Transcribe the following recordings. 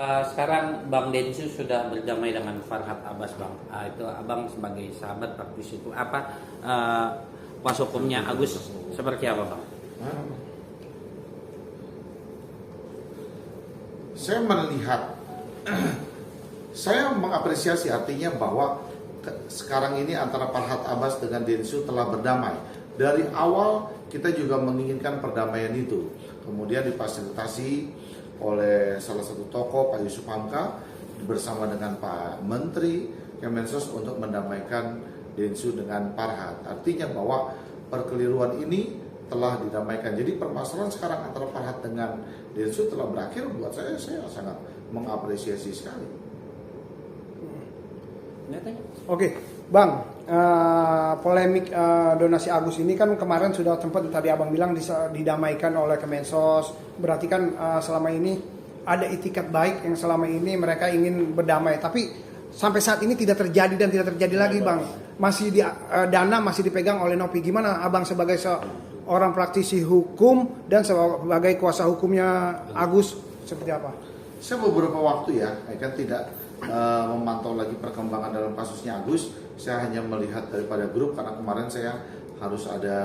Sekarang Bang Densus sudah berdamai dengan Farhad Abbas, Bang. Itu Abang sebagai sahabat praktis itu apa kuasa hukumnya Agus seperti apa, Bang? Saya melihat, saya mengapresiasi, artinya bahwa sekarang ini antara Farhad Abbas dengan Densus telah berdamai. Dari awal kita juga menginginkan perdamaian itu, kemudian difasilitasi oleh salah satu tokoh, Pak Yusuf Hamka, bersama dengan Pak Menteri Kemensos untuk mendamaikan Densus dengan Farhad. Artinya bahwa perkeliruan ini telah didamaikan. Jadi permasalahan sekarang antara Farhad dengan Densus telah berakhir. Buat saya sangat mengapresiasi sekali. Oke, Bang, polemik donasi Agus ini kan kemarin sudah tempat tadi Abang bilang didamaikan oleh Kemensos. Berarti kan selama ini ada itikat baik yang selama ini mereka ingin berdamai. Tapi sampai saat ini tidak terjadi dan tidak terjadi lagi, Bang. Masih dana masih dipegang oleh Nopi. Gimana Abang sebagai seorang praktisi hukum dan sebagai kuasa hukumnya Agus seperti apa? Saya beberapa waktu kan tidak memantau lagi perkembangan dalam kasusnya Agus. Saya hanya melihat daripada grup karena kemarin saya harus ada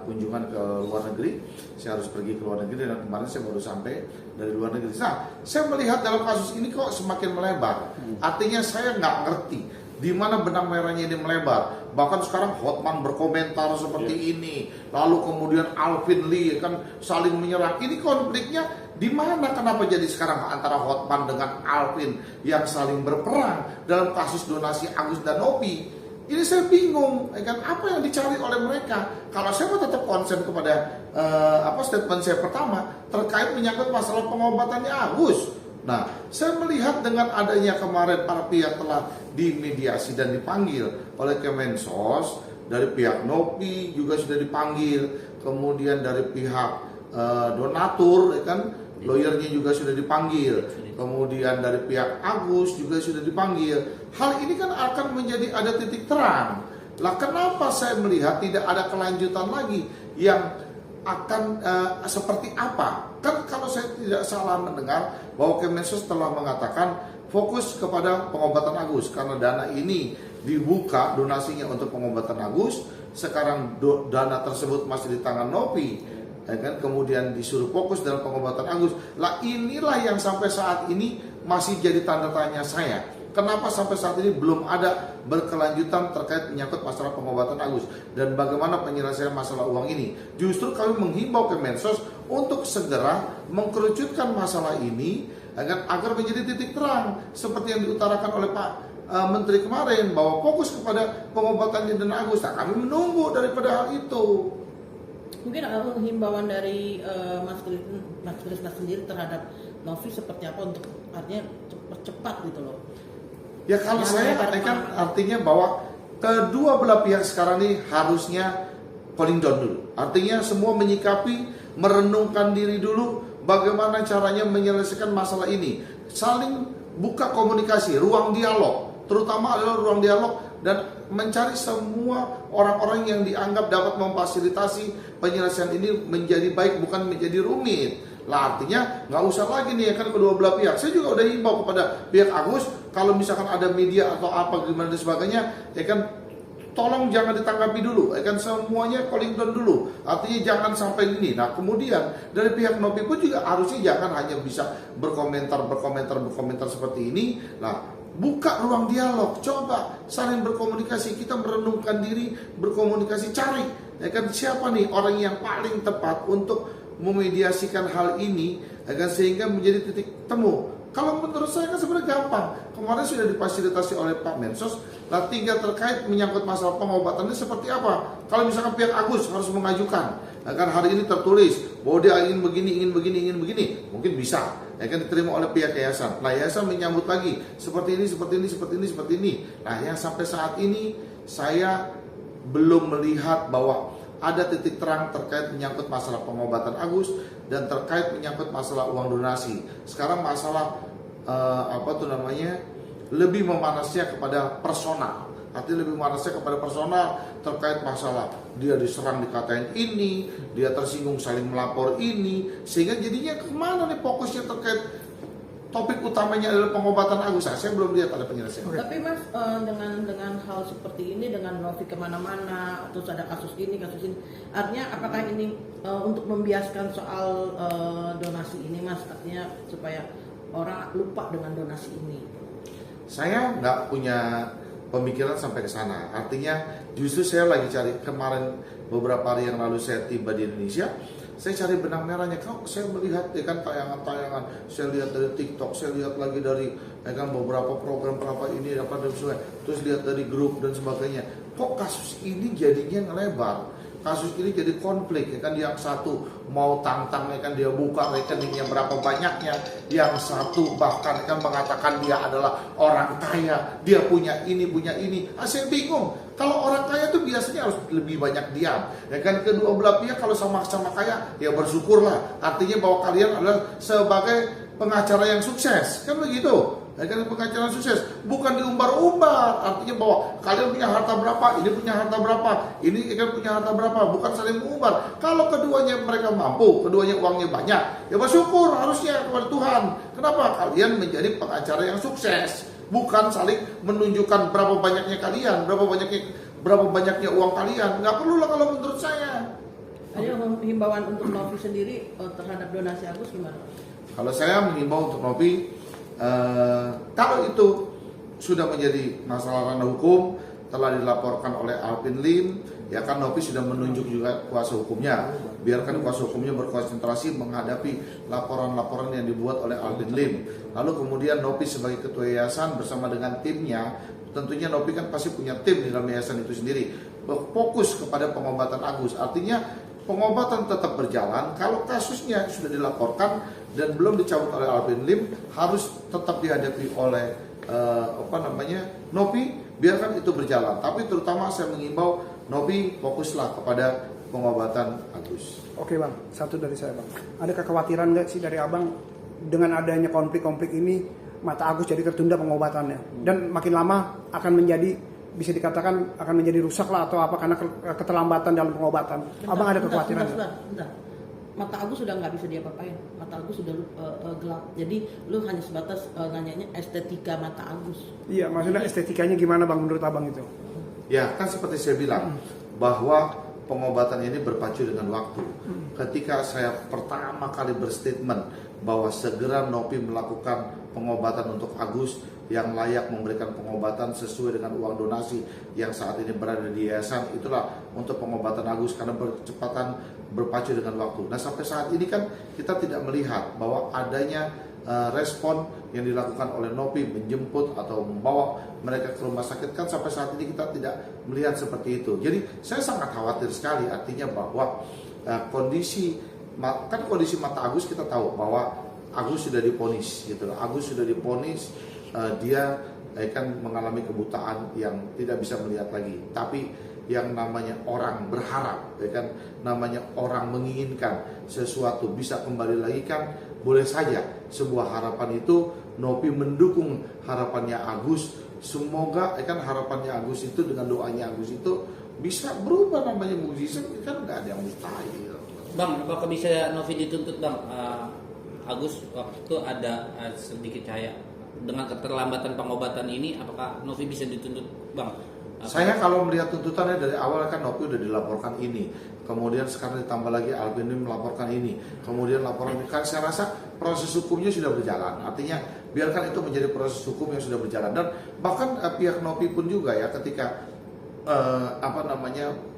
kunjungan ke luar negeri. Saya harus pergi ke luar negeri dan kemarin saya baru sampai dari luar negeri. Nah, saya melihat dalam kasus ini kok semakin melebar. Artinya saya nggak ngerti di mana benang merahnya ini melebar. Bahkan sekarang Hotman berkomentar seperti ini. Lalu kemudian Alvin Lee kan saling menyerang. Ini konfliknya di mana? Kenapa jadi sekarang antara Hotman dengan Alvin yang saling berperang dalam kasus donasi Agus dan Nopi? Ini saya bingung, kan apa yang dicari oleh mereka? Kalau saya mau tetap konsen kepada statement saya pertama terkait menyangkut masalah pengobatannya Agus. Nah, saya melihat dengan adanya kemarin para pihak telah dimediasi dan dipanggil oleh Kemensos, dari pihak Nopi juga sudah dipanggil, kemudian dari pihak donatur, kan lawyernya juga sudah dipanggil, kemudian dari pihak Agus juga sudah dipanggil. Hal ini kan akan menjadi ada titik terang. Lah kenapa saya melihat tidak ada kelanjutan lagi yang akan seperti apa? Kan kalau saya tidak salah mendengar bahwa Kemensos telah mengatakan fokus kepada pengobatan Agus karena dana ini dibuka donasinya untuk pengobatan Agus. Sekarang dana tersebut masih di tangan Nopi, kan kemudian disuruh fokus dalam pengobatan Agus. Lah inilah yang sampai saat ini masih jadi tanda tanya saya. Kenapa sampai saat ini belum ada berkelanjutan terkait menyangkut masalah pengobatan Agus dan bagaimana penyelesaian masalah uang ini? Justru kami menghimbau Kemensos untuk segera mengkerucutkan masalah ini agar menjadi titik terang seperti yang diutarakan oleh Pak Menteri kemarin bahwa fokus kepada pengobatannya dan Agus. Nah, kami menunggu daripada hal itu. Mungkin himbauan dari Mas Krisna sendiri terhadap Novi seperti apa untuk artinya cepat gitu loh. Ya kalau saya kan artinya bahwa kedua belah pihak sekarang ini harusnya calling down dulu. Artinya semua menyikapi, merenungkan diri dulu bagaimana caranya menyelesaikan masalah ini. Saling buka komunikasi, ruang dialog, terutama adalah ruang dialog dan mencari semua orang-orang yang dianggap dapat memfasilitasi penyelesaian ini menjadi baik, bukan menjadi rumit. Lah artinya nggak usah lagi nih kan kedua belah pihak. Saya juga udah himbau kepada pihak Agus, kalau misalkan ada media atau apa gimana dan sebagainya, kan tolong jangan ditanggapi dulu, kan semuanya calling down dulu. Artinya jangan sampai gini. Nah kemudian dari pihak Nopi pun juga harusnya jangan hanya bisa berkomentar seperti ini. Nah buka ruang dialog, coba saling berkomunikasi, kita merenungkan diri, berkomunikasi, cari kan siapa nih orang yang paling tepat untuk memediasikan hal ini agar sehingga menjadi titik temu. Kalau menurut saya kan sebenarnya gampang. Kemarin sudah difasilitasi oleh Pak Mensos. Nah tinggal terkait menyangkut masalah pengobatannya seperti apa. Kalau misalkan pihak Agus harus mengajukan, kan hari ini tertulis bahwa dia ingin begini, mungkin bisa, kan diterima oleh pihak yayasan. Nah yayasan menyambut lagi seperti ini. Nah yang sampai saat ini saya belum melihat bahwa ada titik terang terkait menyangkut masalah pengobatan Agus dan terkait menyangkut masalah uang donasi. Sekarang masalah lebih memanasnya kepada personal. Artinya lebih memanasnya kepada personal terkait masalah dia diserang dikatain ini, dia tersinggung saling melapor ini, sehingga jadinya kemana nih fokusnya terkait topik utamanya adalah pengobatan Agus. Saya belum lihat ada penyelesaian. Tapi Mas, dengan hal seperti ini, dengan Novi kemana-mana, terus ada kasus ini, artinya apakah ini untuk membiaskan soal donasi ini, Mas? Artinya supaya orang lupa dengan donasi ini. Saya nggak punya pemikiran sampai ke sana. Artinya justru saya lagi cari, kemarin beberapa hari yang lalu saya tiba di Indonesia, saya cari benang merahnya. Kalau saya melihat ya kan tayangan-tayangan, saya lihat dari TikTok, saya lihat lagi dari ya kan beberapa program berapa ini apa dan sebagainya, terus lihat dari grup dan sebagainya. Kok kasus ini jadinya ngelebar? Kasus ini jadi konflik, ya kan, yang satu mau tantang, ya kan, dia buka rekeningnya berapa banyaknya, yang satu bahkan kan mengatakan dia adalah orang kaya, dia punya ini. Saya bingung. Kalau orang kaya tuh biasanya harus lebih banyak diam, ya kan. Kedua belah pihak kalau sama-sama kaya, ya bersyukurlah. Artinya bahwa kalian adalah sebagai pengacara yang sukses, kan begitu. Ya kan, pengacara sukses bukan diumbar-umbar. Artinya bahwa kalian punya harta berapa, ini punya harta berapa, ini kan punya harta berapa, bukan saling mengumbar. Kalau keduanya mereka mampu, keduanya uangnya banyak, ya bersyukur harusnya kepada Tuhan. Kenapa kalian menjadi pengacara yang sukses? Bukan saling menunjukkan berapa banyaknya kalian, berapa banyaknya uang kalian. Nggak perlu lah kalau menurut saya. Ada himbauan untuk Novi sendiri terhadap donasi Agus gimana? Kalau saya mengimbau untuk Novi, kalau itu sudah menjadi masalah ranah hukum, telah dilaporkan oleh Alvin Lim, ya kan, Novi sudah menunjuk juga kuasa hukumnya. Biarkan kuasa hukumnya berkonsentrasi menghadapi laporan-laporan yang dibuat oleh Alvin Lim. Lalu kemudian Novi sebagai ketua yayasan bersama dengan timnya, tentunya Novi kan pasti punya tim di dalam yayasan itu sendiri, fokus kepada pengobatan Agus. Artinya pengobatan tetap berjalan. Kalau kasusnya sudah dilaporkan dan belum dicabut oleh Alvin Lim, harus tetap dihadapi oleh Novi. Biarkan itu berjalan. Tapi terutama saya mengimbau Novi fokuslah kepada pengobatan Agus. Oke Bang, satu dari saya Bang. Ada kekhawatiran nggak sih dari Abang dengan adanya konflik-konflik ini, mata Agus jadi tertunda pengobatannya, dan makin lama akan menjadi, bisa dikatakan akan menjadi rusak lah atau apa karena keterlambatan dalam pengobatan. Abang ada kekhawatiran nggak? Bentar. Mata Agus sudah nggak bisa diapa-apain. Mata Agus sudah gelap. Jadi lu hanya sebatas nanyanya estetika mata Agus. Iya, maksudnya estetikanya gimana Bang menurut Abang itu? Ya, kan seperti saya bilang bahwa pengobatan ini berpacu dengan waktu. Ketika saya pertama kali berstatement bahwa segera Novi melakukan pengobatan untuk Agus yang layak memberikan pengobatan sesuai dengan uang donasi yang saat ini berada di yayasan, itulah untuk pengobatan Agus karena berkecepatan berpacu dengan waktu. Nah, sampai saat ini kan kita tidak melihat bahwa adanya respon yang dilakukan oleh Novi menjemput atau membawa mereka ke rumah sakit, kan sampai saat ini kita tidak melihat seperti itu. Jadi saya sangat khawatir sekali, artinya bahwa kondisi mata Agus kita tahu bahwa Agus sudah divonis gitu loh. Agus sudah divonis, dia akan mengalami kebutaan yang tidak bisa melihat lagi. Tapi yang namanya orang berharap, ya kan, namanya orang menginginkan sesuatu bisa kembali lagi, kan boleh saja sebuah harapan itu Novi mendukung harapannya Agus. Semoga ya kan harapannya Agus itu dengan doanya Agus itu bisa berubah, namanya mukjizat kan, nggak ada yang mustahil. Bang, apakah bisa Novi dituntut Bang? Agus waktu itu ada sedikit cahaya. Dengan keterlambatan pengobatan ini, apakah Novi bisa dituntut Bang? Saya kalau melihat tuntutannya dari awal kan Novi udah dilaporkan ini, kemudian sekarang ditambah lagi Alvin Lim melaporkan ini, kemudian laporan ini, kan saya rasa proses hukumnya sudah berjalan. Artinya biarkan itu menjadi proses hukum yang sudah berjalan, dan bahkan pihak Novi pun juga ya, ketika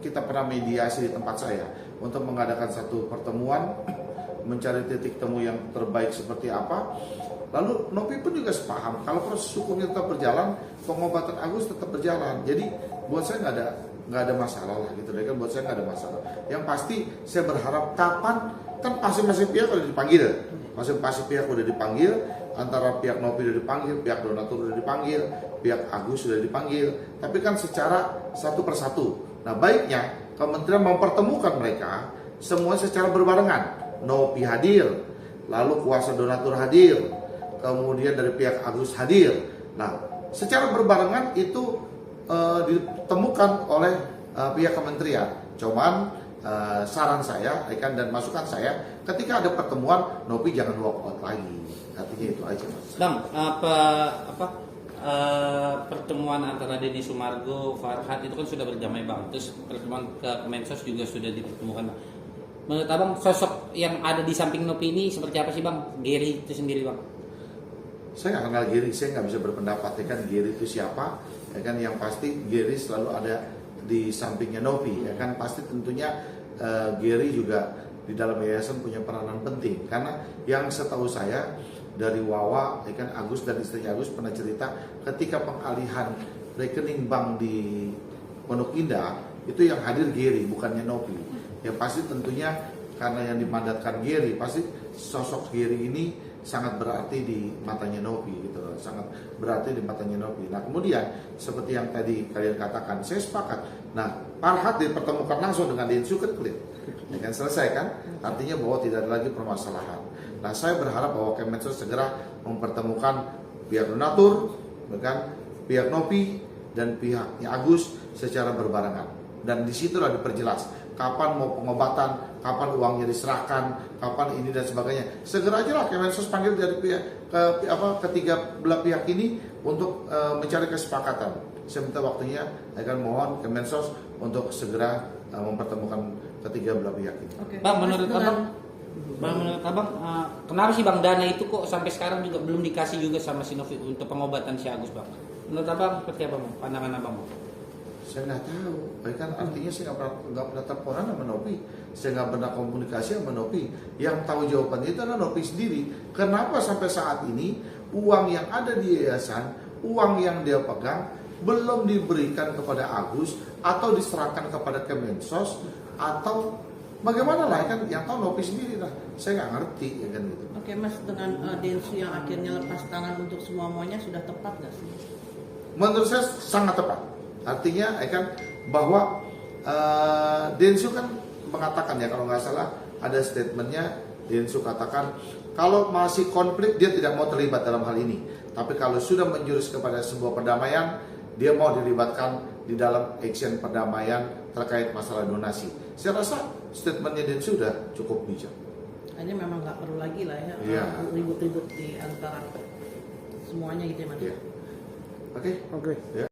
kita pernah mediasi di tempat saya untuk mengadakan satu pertemuan mencari titik temu yang terbaik seperti apa. Lalu Novi pun juga sepaham kalau proses hukumnya tetap berjalan, pengobatan Agus tetap berjalan. Jadi buat saya nggak ada masalah lah gitu deh kan, buat saya nggak ada masalah. Yang pasti saya berharap kapan, kan masing-masing pihak udah dipanggil, masing-masing pihak udah dipanggil, antara pihak Novi udah dipanggil, pihak donatur udah dipanggil, pihak Agus sudah dipanggil, tapi kan secara satu persatu. Nah, baiknya kementerian mempertemukan mereka semua secara berbarengan. Novi hadir, lalu kuasa donatur hadir, kemudian dari pihak Agus hadir. Nah, secara berbarengan itu ditemukan oleh pihak kementerian. Cuman saran saya kan dan masukan saya ketika ada pertemuan Nopi jangan walk out lagi. Artinya itu aja Mas. Bang, pertemuan antara Denny Sumargo, Farhad itu kan sudah berjamai Bang. Terus pertemuan ke Kemensos juga sudah dipertemukan Bang. Menurut Abang sosok yang ada di samping Nopi ini seperti apa sih Bang? Gary itu sendiri Bang. Saya nggak kenal Gary, saya nggak bisa berpendapat ya kan Gary itu siapa. Ya kan yang pasti Gary selalu ada di sampingnya Nopi. Ya kan pasti tentunya Gary juga di dalam yayasan punya peranan penting karena yang setahu saya dari Wawa, ya kan Agus dan istrinya Agus pernah cerita ketika pengalihan rekening bank di Pondok Indah itu yang hadir Gary bukannya Nopi. Ya pasti tentunya karena yang dimandatkan Gary, pasti sosok Gary ini sangat berarti di matanya Nopi gitu loh, sangat berarti di matanya Nopi. Nah kemudian seperti yang tadi kalian katakan, saya sepakat. Nah Farhad dipertemukan langsung dengan Densu kan clear, ya kan selesai kan? Artinya bahwa tidak ada lagi permasalahan. Nah saya berharap bahwa Kemensos segera mempertemukan pihak donatur, ya kan, pihak Nopi dan pihaknya Agus secara berbarengan. Dan disitulah diperjelas kapan mau pengobatan, kapan uangnya diserahkan, kapan ini dan sebagainya. Segera aja lah Kemensos panggil dari pihak ketiga belah pihak ini untuk mencari kesepakatan. Saya minta waktunya, akan mohon Kemensos untuk segera mempertemukan ketiga belah pihak ini. Oke. Bang, menurut Dengan- Abang, kenapa sih Bang dana itu kok sampai sekarang juga belum dikasih juga sama si Novi untuk pengobatan si Agus Bang? Menurut Abang seperti apa Bang? Pandangan Abang Bang? Saya nggak tahu, kan artinya saya nggak pernah teleponan sama Nopi, saya nggak pernah komunikasi sama Nopi. Yang tahu jawabannya itu adalah Nopi sendiri. Kenapa sampai saat ini uang yang ada di yayasan, uang yang dia pegang belum diberikan kepada Agus atau diserahkan kepada Kemensos atau bagaimana lah kan yang tahu Nopi sendiri lah. Saya nggak ngerti ya kan gitu. Oke Mas, dengan Densu yang akhirnya lepas tangan untuk semuanya sudah tepat nggak sih? Menurut saya sangat tepat. Artinya kan bahwa Densu kan mengatakan ya kalau nggak salah ada statementnya Densu katakan kalau masih konflik dia tidak mau terlibat dalam hal ini. Tapi kalau sudah menjurus kepada sebuah perdamaian dia mau dilibatkan di dalam action perdamaian terkait masalah donasi. Saya rasa statementnya Densu sudah cukup bijak. Ini memang nggak perlu lagi lah ya Iya. ribut-ribut di antara semuanya gitu ya Mas. Iya. Oke. Oke. Ya.